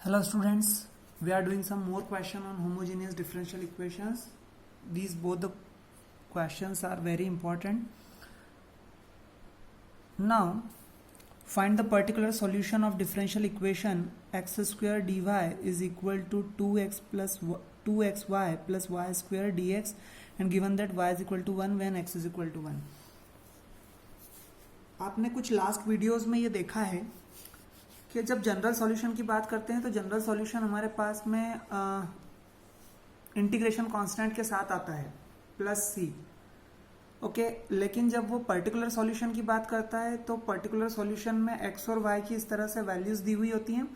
Hello students, we are doing some more question on homogeneous differential equations. These both the questions are very important. Now find the particular solution of differential equation x square dy is equal to 2xy plus y square dx and given that y is equal to 1 when x is equal to 1. आपने कुछ last videos में ये देखा है कि जब general solution की बात करते हैं तो जनरल सॉल्यूशन हमारे पास में इंटीग्रेशन कांस्टेंट के साथ आता है प्लस सी. ओके, लेकिन जब वो पर्टिकुलर सॉल्यूशन की बात करता है तो पर्टिकुलर सॉल्यूशन में एक्स और वाई की इस तरह से वैल्यूज दी हुई होती हैं.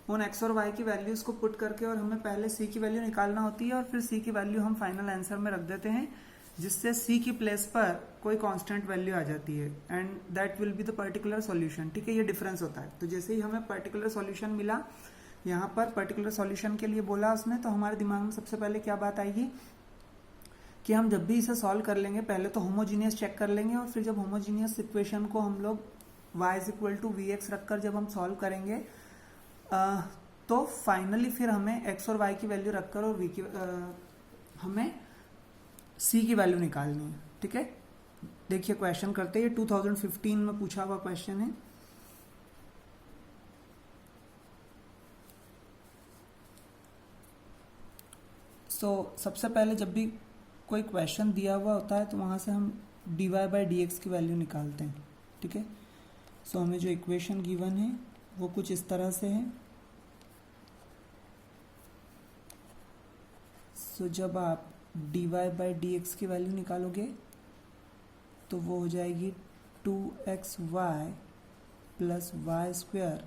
उन एक्स और वाई की वैल्यूज को पुट करके और हमें पहले सी की वैल्यू निकालना होती है और फिर सी की वैल्यू हम फाइनल आंसर में रख देते हैं जिससे सी की प्लेस पर कोई कांस्टेंट वैल्यू आ जाती है and that will be the particular solution. ठीक है, ये डिफरेंस होता है. तो जैसे ही हमें पर्टिकुलर सॉल्यूशन मिला, यहाँ पर पर्टिकुलर सॉल्यूशन के लिए बोला उसने, तो हमारे दिमाग में सबसे पहले क्या बात आएगी कि हम जब भी इसे सॉल्व कर लेंगे पहले तो होमोजीनियस चेक कर लेंगे और फिर जब होमोजीनियस इक्वेशन को हम लोग y is equal to we X रखकर जब हम सॉल्व करेंगे तो फाइनली फिर हमें x और y की वैल्यू रखकर और v की हमें c की वैल्यू निकालनी है. ठीक है, देखिए क्वेश्चन करते हैं. 2015 में पूछा हुआ क्वेश्चन है. सबसे पहले जब भी कोई क्वेश्चन दिया हुआ होता है तो वहां से हम dy बाई डी एक्स की वैल्यू निकालते हैं. ठीक है, हमें जो इक्वेशन गिवन है वो कुछ इस तरह से है. जब आप dy बाई डी एक्स की वैल्यू निकालोगे तो वो हो जाएगी 2xy plus Y square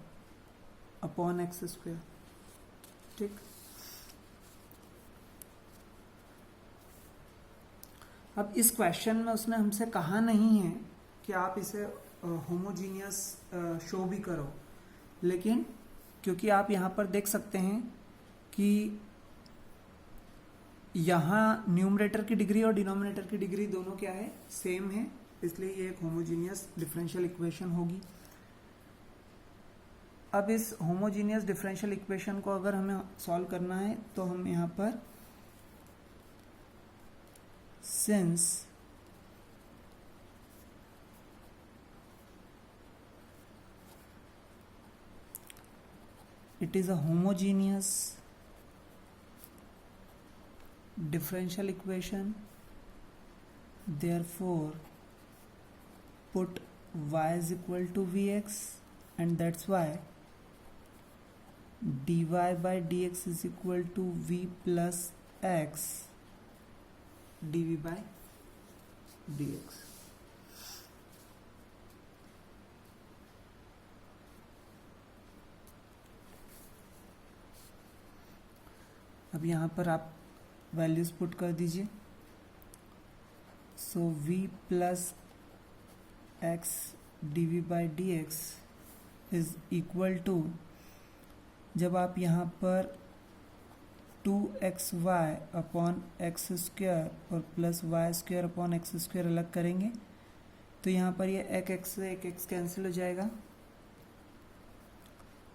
upon X square. ठीक, अब इस क्वेश्चन में उसने हमसे कहा नहीं है कि आप इसे होमोजीनियस शो भी करो, लेकिन क्योंकि आप यहाँ पर देख सकते हैं कि यहाँ न्यूमरेटर की डिग्री और डिनोमिनेटर की डिग्री दोनों क्या है, सेम है, इसलिए ये एक होमोजीनियस डिफरेंशियल इक्वेशन होगी. अब इस होमोजीनियस डिफरेंशियल इक्वेशन को अगर हमें सॉल्व करना है तो हम यहाँ पर since it is a homogeneous differential equation, therefore put y is equal to vx and that's why dy by dx is equal to v plus x dv by dx. अब यहाँ पर आप वैल्यूज पुट कर दीजिए. So v plus X dv by D x is equal to, जब आप यहाँ पर 2xy अपॉन एक्स स्क्वायर और plus Y square upon X square अलग करेंगे तो यहाँ पर ये एक एक्स से एक एक्स कैंसिल हो जाएगा.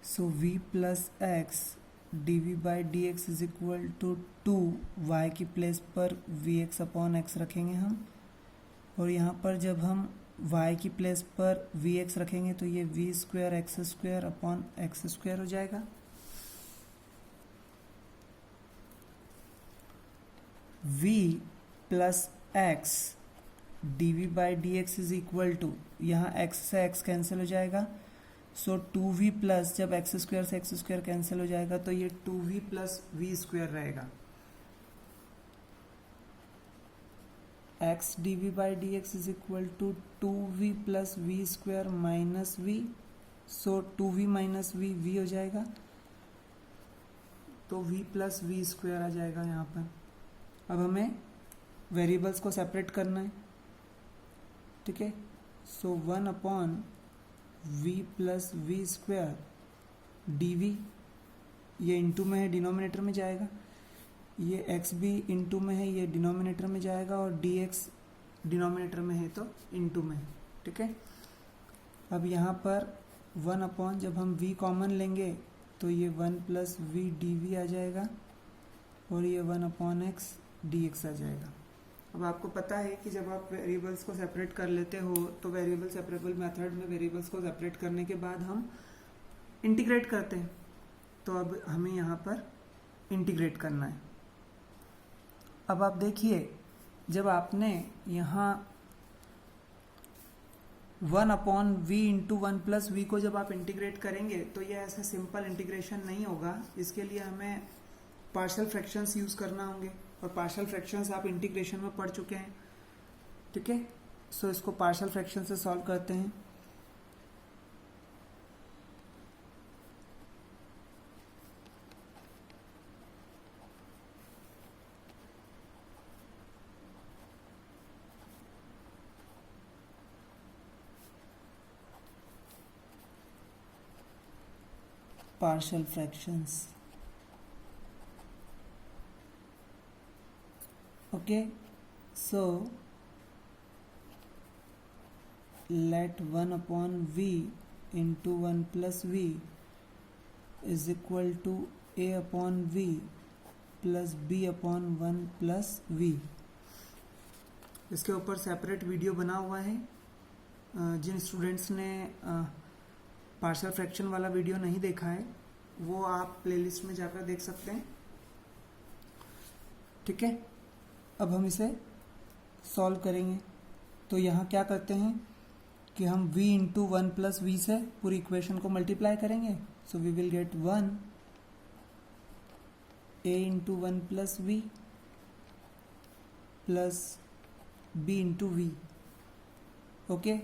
So v plus x D we by D x is equal to 2y की प्लेस पर वी एक्स अपॉन एक्स रखेंगे हम, और यहाँ पर जब हम y की प्लेस पर वी एक्स रखेंगे तो ये v square X square upon X square हो जाएगा. v plus x D we by D x is equal to, यहाँ x से x कैंसिल हो जाएगा. सो 2v प्लस, जब एक्स स्क्वायर से एक्स स्क्वायर कैंसिल हो जाएगा तो ये 2v प्लस वी स्क्वायर रहेगा. x D we by D x is equal to 2v plus V square minus V. So 2v minus V हो जाएगा, तो v प्लस वी स्क्वायर आ जाएगा यहाँ पर. अब हमें वेरिएबल्स को सेपरेट करना है. ठीक है, so 1 upon v plus V square dv, ये इंटू में है डिनोमिनेटर में जाएगा, ये x भी इंटू में है ये डिनोमिनेटर में जाएगा, और dx डिनोमिनेटर में है तो इंटू में है. ठीक है, अब यहाँ पर 1 अपॉन, जब हम v कॉमन लेंगे तो ये 1 प्लस वी डी वी आ जाएगा और ये 1/x dx आ जाएगा। अब आपको पता है कि जब आप वेरिएबल्स को सेपरेट कर लेते हो तो वेरिएबल सेपरेबल मेथड में वेरिएबल्स को सेपरेट करने के बाद हम इंटीग्रेट करते हैं। तो अब हमें यहाँ पर इंटीग्रेट करना है। अब आप देखिए, जब आपने यहाँ 1/v इंटू 1 प्लस वी को जब आप इंटीग्रेट करेंगे तो ये ऐसा सिंपल इंटीग्रेशन नहीं होगा। इसके लिए हमें पार्शियल फ्रैक्शंस यूज़ करना होंगे और पार्शियल फ्रैक्शंस आप इंटीग्रेशन में पढ़ चुके हैं, ठीक है। सो इसको पार्शियल फ्रैक्शन से सॉल्व करते हैं। partial fractions, okay, so let 1/v into 1 plus v is equal to a/v plus b/1 plus v। इसके ऊपर सेपरेट वीडियो बना हुआ है। जिन स्टूडेंट्स ने पार्शियल फ्रैक्शन वाला वीडियो नहीं देखा है वो आप प्लेलिस्ट में जाकर देख सकते हैं, ठीक है। अब हम इसे सॉल्व करेंगे। तो यहाँ क्या करते हैं कि हम v इंटू 1 प्लस वी से पूरी इक्वेशन को मल्टीप्लाई करेंगे। So we will get 1 a into 1 plus V plus b into V, okay.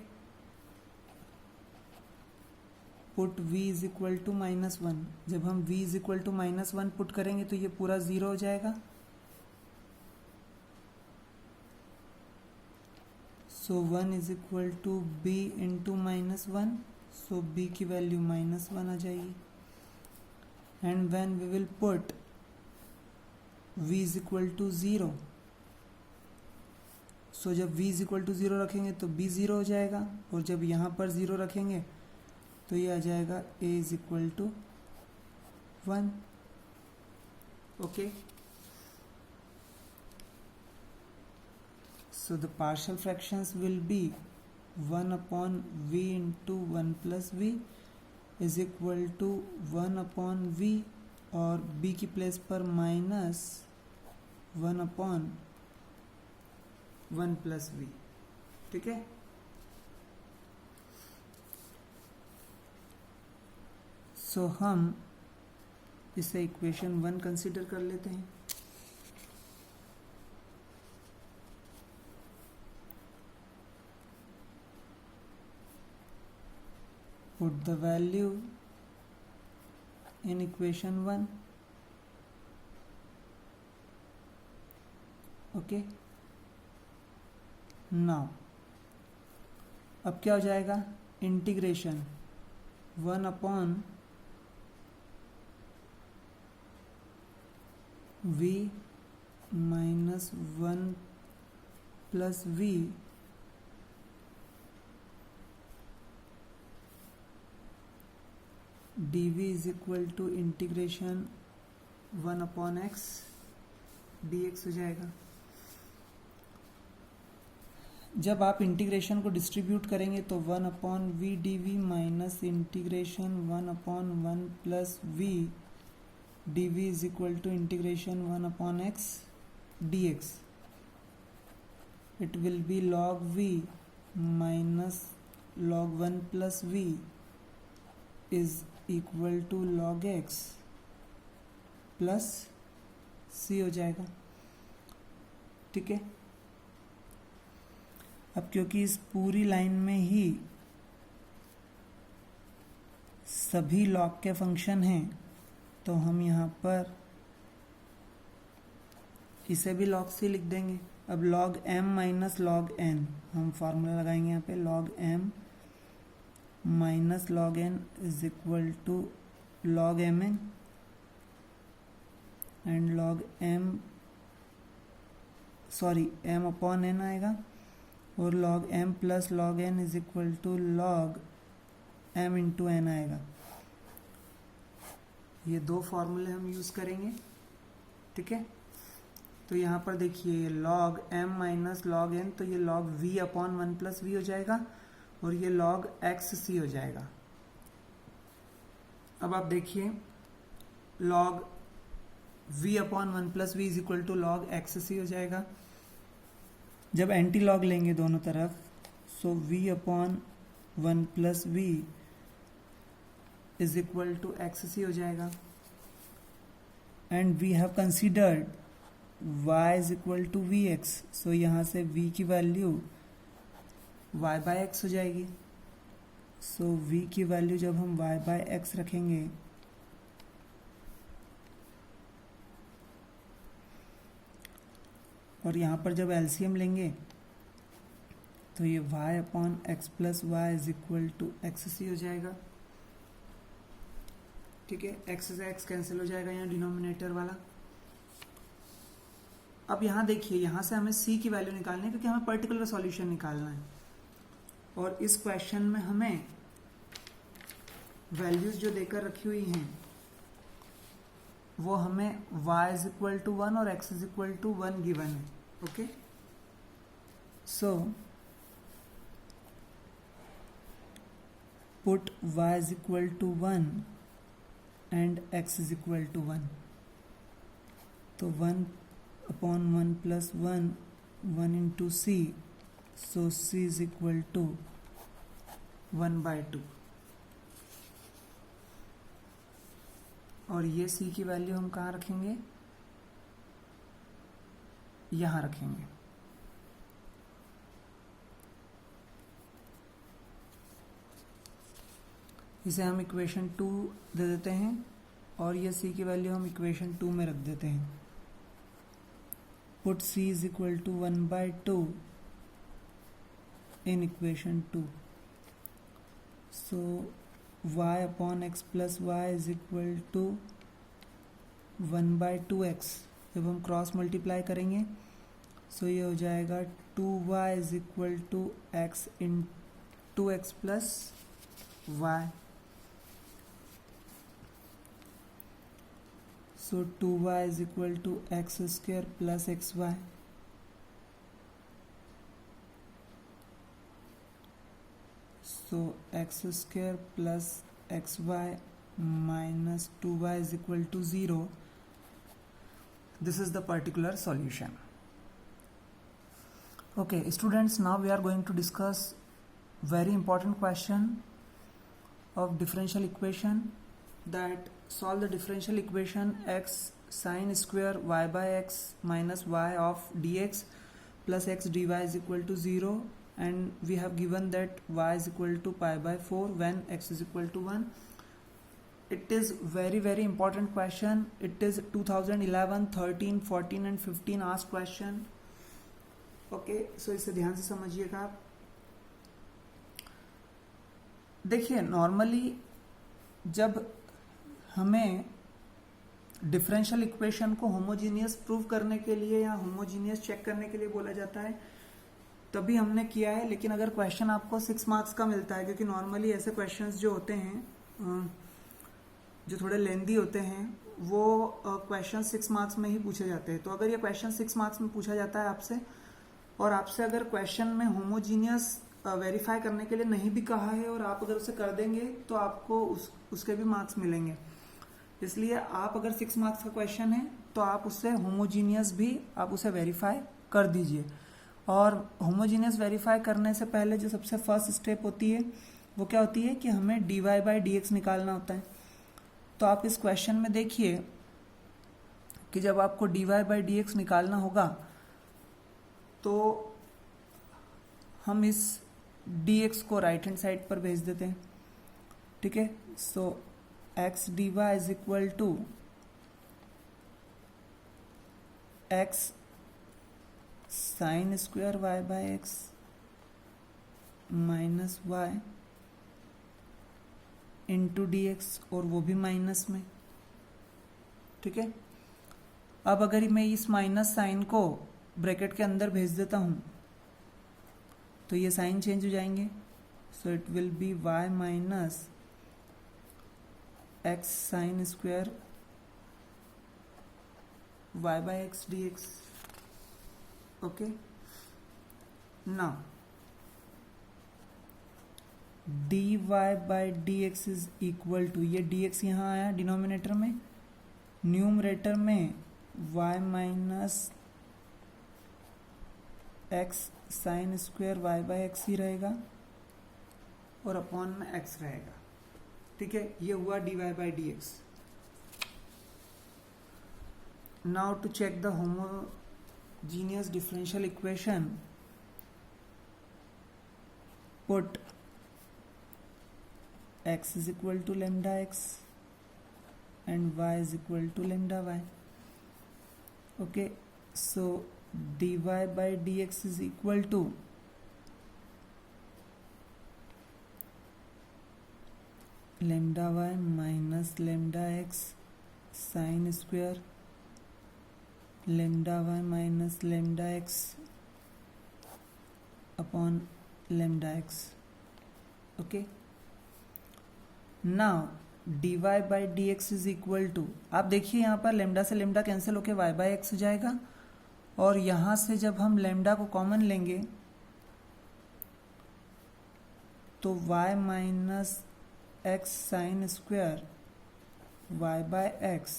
Put v is equal to -1। जब हम v is equal to -1 put करेंगे तो ये पूरा 0 हो जाएगा। So 1 is equal to b into -1, so b की value -1 आ जाएगी। And when we will put v is equal to 0, so जब v इज इक्वल टू 0 रखेंगे तो b 0 हो जाएगा और जब यहाँ पर 0 रखेंगे तो ये आ जाएगा a is equal to 1, okay. So the partial fractions will be 1/v into 1 plus we is equal to 1/v और b की प्लेस पर -1/1 प्लस वी, ठीक है। सो हम इसे इक्वेशन 1 कंसीडर कर लेते हैं। Put the value in equation 1, okay. Now अब क्या हो जाएगा, integration 1/v minus 1 plus v dv is equal to integration 1/x dx हो जाएगा। जब आप इंटीग्रेशन को डिस्ट्रीब्यूट करेंगे तो 1/v dv minus integration 1/1 plus v dv is equal to integration 1/x dx. It will be log v minus log 1 plus v is equal to log x plus c हो जाएगा, ठीक है। अब क्योंकि इस पूरी लाइन में ही सभी लॉग के फंक्शन हैं तो हम यहाँ पर इसे भी log c लिख देंगे। अब log m minus log n, हम फार्मूला लगाएंगे यहाँ पे log m minus log n is equal to log mn and log m m/n आएगा और log m plus log n is equal to log m into n आएगा। ये दो फॉर्मूले हम यूज़ करेंगे, ठीक है। तो यहाँ पर देखिए log m minus log n, तो ये log v upon 1 plus V हो जाएगा और ये log x c हो जाएगा। अब आप देखिए log v upon 1 plus we is equal to log x c हो जाएगा। जब एंटी लॉग लेंगे दोनों तरफ, so v upon 1 plus we is equal to x c हो जाएगा। And we have considered y is equal to we x, so यहाँ से v की वैल्यू y बाय एक्स हो जाएगी। सो v की वैल्यू जब हम y बाय एक्स रखेंगे और यहाँ पर जब एलसीएम लेंगे तो ये y upon x plus y is equal to x c हो जाएगा, ठीक है। x से x कैंसिल हो जाएगा यहाँ डिनोमिनेटर वाला। अब यहाँ देखिए, यहाँ से हमें c की वैल्यू निकालनी है क्योंकि हमें पर्टिकुलर सॉल्यूशन निकालना है और इस क्वेश्चन में हमें वैल्यूज जो देकर रखी हुई हैं वो हमें y इज इक्वल टू 1 और x is equal to 1 given है, okay. So put y is equal to 1 and x is equal to 1, तो 1 upon 1 plus 1 1 into c, so c is equal to 1/2 और ये c की value हम कहाँ रखेंगे, यहाँ रखेंगे। इसे हम इक्वेशन 2 दे देते हैं और ये c की वैल्यू हम इक्वेशन 2 में रख देते हैं। Put c is equal to 1/2 in equation 2, so y upon x plus y is equal to 1/2x। जब हम क्रॉस मल्टीप्लाई करेंगे सो ये हो जाएगा 2y is equal to x in 2x plus y, so 2y is equal to x square plus x y. So x square plus xy minus 2y is equal to 0. This is the particular solution. Okay, students, now we are going to discuss very important question of differential equation, that solve the differential equation x sin square y by x minus y of dx plus x dy is equal to 0. And we have given that y is equal to pi by 4 when x is equal to 1. It is very important question. It is 2011, 13, 14 and 15 asked question. Okay, so इसे ध्यान से समझिएगा आप। देखिए normally जब हमें differential equation को homogeneous prove करने के लिए या होमोजीनियस चेक करने के लिए बोला जाता है तभी हमने किया है, लेकिन अगर क्वेश्चन आपको 6 मार्क्स का मिलता है, क्योंकि नॉर्मली ऐसे क्वेश्चंस जो होते हैं जो थोड़े लेंदी होते हैं वो क्वेश्चन 6 मार्क्स में ही पूछे जाते हैं। तो अगर ये क्वेश्चन 6 मार्क्स में पूछा जाता है आपसे और आपसे अगर क्वेश्चन में होमोजीनियस वेरीफाई करने के लिए नहीं भी कहा है और आप अगर उसे कर देंगे तो आपको उसके भी मार्क्स मिलेंगे। इसलिए आप अगर 6 मार्क्स का क्वेश्चन है तो आप उससे होमोजीनियस भी आप उसे वेरीफाई कर दीजिए। और होमोजीनियस वेरीफाई करने से पहले जो सबसे फर्स्ट स्टेप होती है वो क्या होती है कि हमें dy बाई dx निकालना होता है। तो आप इस क्वेश्चन में देखिए कि जब आपको dy बाई dx निकालना होगा तो हम इस dx को राइट हैंड साइड पर भेज देते हैं, ठीक है। So x dy is equal to x sine square y by x minus y into d x, और वो भी माइनस में, ठीक है। अब अगर मैं इस माइनस साइन को ब्रैकेट के अंदर भेज देता हूं तो ये साइन चेंज हो जाएंगे। So it will be y minus x sine square y by x d x. Okay, now dy by dx is equal to, ये dx यहाँ आया डिनोमिनेटर में, न्यूमरेटर में y minus x sine square y by x ही रहेगा और upon में x रहेगा. ठीक है, ये हुआ dy by dx. Now to check the homogeneous differential equation, put x is equal to lambda x and y is equal to lambda y. Okay, so dy by dx is equal to lambda y minus lambda x sin square lambda y minus lambda x upon lambda x. Okay, now dy by D x is equal to, आप देखिए यहाँ पर lambda से lambda cancel होके y by x हो जाएगा, और यहाँ से जब हम लेमडा को कॉमन लेंगे तो y minus x sine square y by x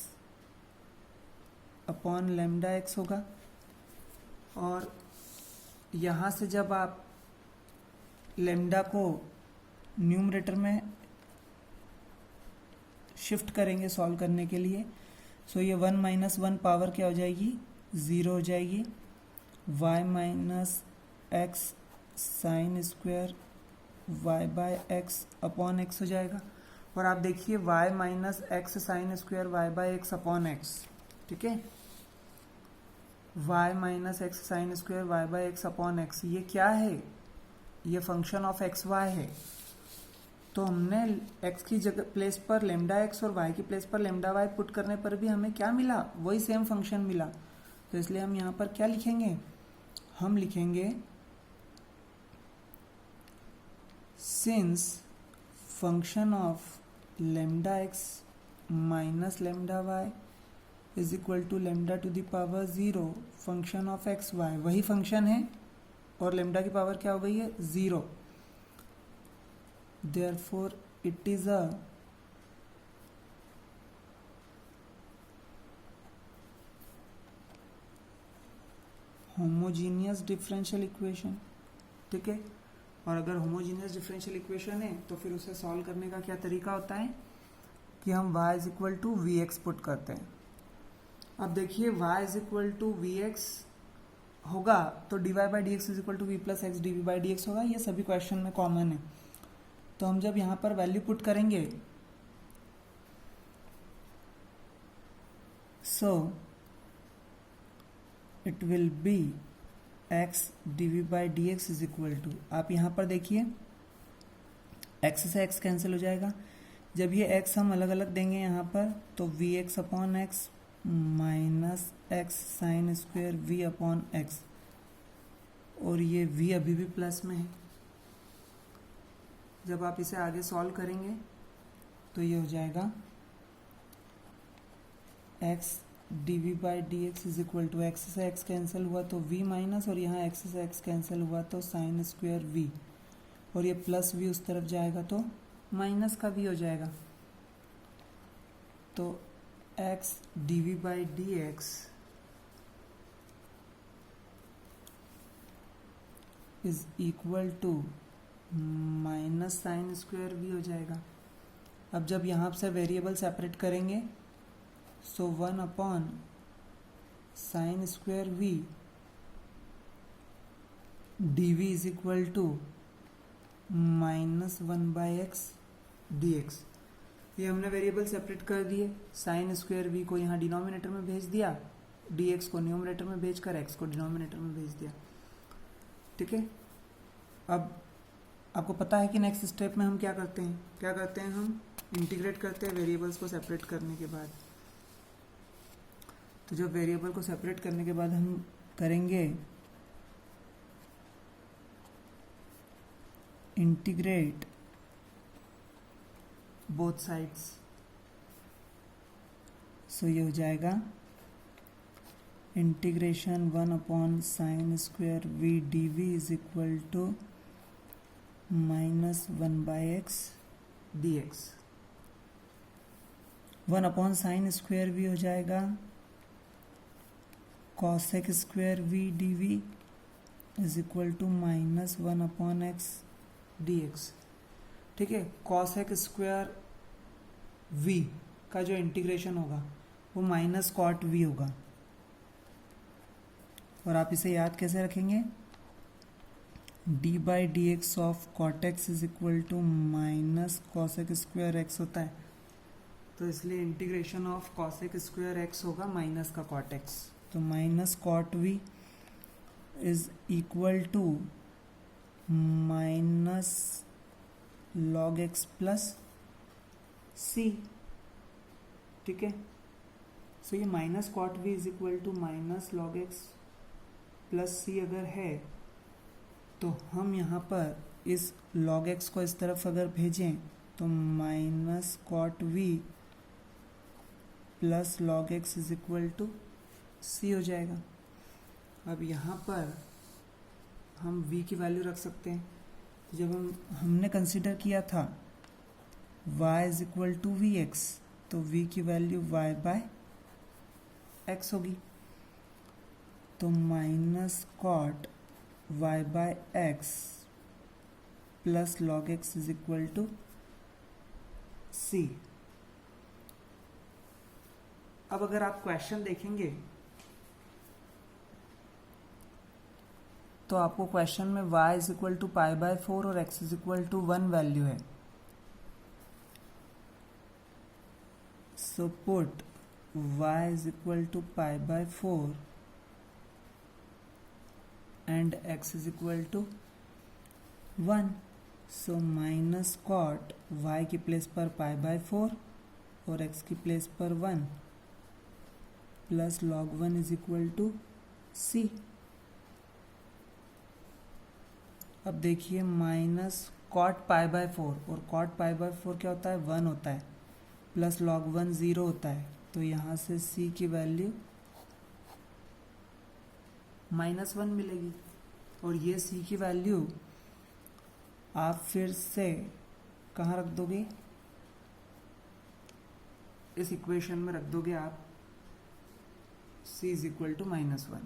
upon lambda x होगा. और यहाँ से जब आप लेमडा को न्यूमरेटर में शिफ्ट करेंगे सॉल्व करने के लिए, सो ये 1 माइनस 1 पावर क्या हो जाएगी, 0 हो जाएगी. y minus x sine square y by x upon x हो जाएगा. और आप देखिए y minus x sine square y by x upon x. ठीक है, y minus x sine square y by x upon x, ये क्या है, ये फंक्शन ऑफ एक्स वाई है. तो हमने x की जगह प्लेस पर लेमडा x और y की प्लेस पर लेमडा y पुट करने पर भी हमें क्या मिला, वही सेम फंक्शन मिला. तो इसलिए हम यहाँ पर क्या लिखेंगे, हम लिखेंगे since function of lambda x minus lambda y is equal to lambda to the power 0 function of x y, वही फंक्शन है और लेमडा की पावर क्या हो गई है, 0. Therefore, it is a homogeneous differential equation. ठीक है, और अगर homogeneous differential equation है तो फिर उसे सॉल्व करने का क्या तरीका होता है कि हम y is equal to we x put करते हैं. अब देखिए y is equal to we x होगा तो dy by D x is equal to v plus x D we by D x होगा. ये सभी क्वेश्चन में कॉमन है. तो हम जब यहाँ पर वैल्यू पुट करेंगे, so it will be x dv by D x is equal to, आप यहाँ पर देखिए x से x कैंसिल हो जाएगा. जब ये x हम अलग अलग देंगे यहाँ पर तो v x upon x minus x sine square v upon x, और ये v अभी भी प्लस में है. जब आप इसे आगे सॉल्व करेंगे तो ये हो जाएगा x dv by D x is equal to, x से x कैंसिल हुआ तो v माइनस, और यहाँ x से x कैंसिल हुआ तो साइन स्क्वायर v, और ये प्लस v उस तरफ जाएगा तो माइनस का v हो जाएगा. तो x dv by D x is equal to minus sine square v हो जाएगा. अब जब यहाँ से वेरिएबल सेपरेट करेंगे so 1 upon sine square v d v is equal to minus 1 by x d x. ये हमने वेरिएबल सेपरेट कर दिए, साइन स्क्वायर वी को यहाँ डिनोमिनेटर में भेज दिया, डी एक्स को न्यूमरेटर में भेजकर एक्स को डिनोमिनेटर में भेज दिया. ठीक है, अब आपको पता है कि नेक्स्ट स्टेप में हम क्या करते हैं, हम इंटीग्रेट करते हैं वेरिएबल्स को सेपरेट करने के बाद. तो जब वेरिएबल को सेपरेट करने के बाद हम करेंगे इंटीग्रेट बोथ साइड्स. सो ये हो जाएगा integration 1/sin² v dv is equal to -1/x dx। 1/sin² v हो जाएगा cosec² v dv is equal to -1/x dx। ठीक है, cosec² v का जो इंटीग्रेशन होगा वो -cot v होगा। और आप इसे याद कैसे रखेंगे? d/dx of cot x is equal to -cosec² x होता है, तो इसलिए इंटीग्रेशन ऑफ cosec² x होगा माइनस का cot x, तो -cot v is equal to -log x plus c। ठीक है, सो ये -cot v is equal to -log x plus c अगर है तो हम यहाँ पर इस log x को इस तरफ अगर भेजें तो -cot v plus log x is equal to c हो जाएगा। अब यहाँ पर हम v की वैल्यू रख सकते हैं। तो जब हमने कंसिडर किया था y is equal to we x, तो v की वैल्यू y/x होगी, तो -cot y/x plus log x is equal to c। अब अगर आप क्वेश्चन देखेंगे तो आपको क्वेश्चन में y इज इक्वल टू π/4 और x is equal to 1 value है। So put y is equal to π/4 and x is equal to 1, so -cot y की प्लेस पर π/4 और x की प्लेस पर 1 plus log 1 is equal to c। अब देखिए -cot π/4 और cot π/4 क्या होता है? 1 होता है, प्लस log 1 0 होता है, तो यहाँ से c की वैल्यू -1 मिलेगी। और ये c की वैल्यू आप फिर से कहाँ रख दोगे? इस इक्वेशन में रख दोगे आप c is equal to -1।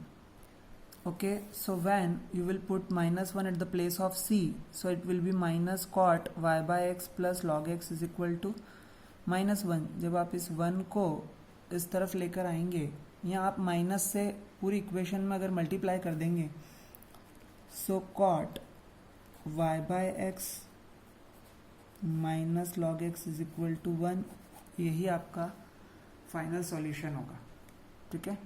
Okay, so when you will put -1 at the place of c, so it will be -cot y/x plus log x is equal to -1। जब आप इस 1 को इस तरफ लेकर आएंगे, यहाँ आप माइनस से पूरी इक्वेशन में अगर मल्टीप्लाई कर देंगे, सो cot y/x minus log x is equal to 1, यही आपका फाइनल सॉल्यूशन होगा। ठीक है।